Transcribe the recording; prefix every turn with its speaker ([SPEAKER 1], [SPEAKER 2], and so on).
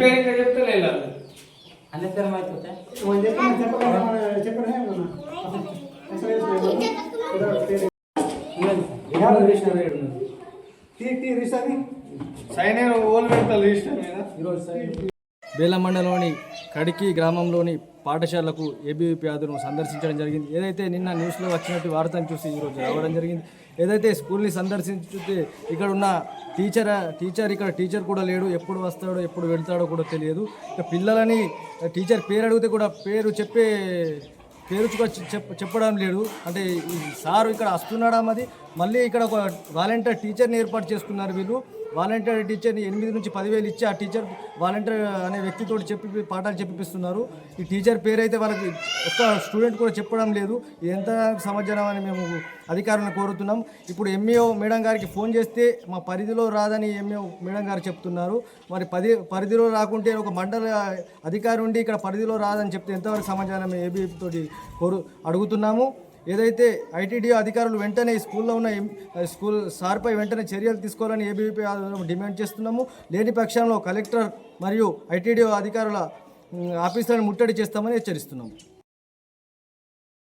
[SPEAKER 1] పేరు చెప్తే
[SPEAKER 2] అనవసరం అయిపోతే
[SPEAKER 3] బేల మండలంలోని కడికి గ్రామంలోని పాఠశాలకు ఏబీవీపీ ఆధ్వర్యంలో సందర్శించడం జరిగింది. ఏదైతే నిన్న న్యూస్లో వచ్చినట్టు వార్తను చూసి ఈరోజు రావడం జరిగింది. ఏదైతే స్కూల్ని సందర్శించితే ఇక్కడ ఉన్న టీచర్ కూడా లేడు. ఎప్పుడు వస్తాడో ఎప్పుడు వెళ్తాడో కూడా తెలియదు. ఇక పిల్లలని టీచర్ పేరు అడిగితే కూడా పేరు చెప్పడం లేదు. అంటే ఈ సారు ఇక్కడ వస్తున్నాడా మరి మళ్ళీ ఇక్కడ ఒక వాలంటీర్ టీచర్ని ఏర్పాటు చేసుకున్నారు వీళ్ళు. వాలంటీర్ టీచర్ని 8 నుంచి 10,000 ఇచ్చి ఆ టీచర్ వాలంటీర్ అనే వ్యక్తితో పాఠాలు చెప్పిస్తున్నారు. ఈ టీచర్ పేరైతే వాళ్ళకి ఒక్క స్టూడెంట్ కూడా చెప్పడం లేదు. ఎంత సమాచారం అని మేము అధికారులను కోరుతున్నాం. ఇప్పుడు ఎంఈఓ మేడం గారికి ఫోన్ చేస్తే మా పరిధిలో రాదని ఎంఈఓ మేడం గారు చెప్తున్నారు. మరి పరిధిలో రాకుంటే ఒక మండల అధికారి ఉండి ఇక్కడ పరిధిలో రాదని చెప్తే ఎంతవరకు సమాచారం ఏబీవీపీ తోటి అడుగుతున్నాము. ఏదైతే ఐటీడీఓ అధికారులు వెంటనే స్కూల్లో ఉన్న స్కూల్ సార్పై వెంటనే చర్యలు తీసుకోవాలని ఏబీవీపీ డిమాండ్ చేస్తున్నాము. లేని పక్షంలో కలెక్టర్ మరియు ఐటీడీఓ అధికారుల ఆఫీసులను ముట్టడి చేస్తామని హెచ్చరిస్తున్నాము.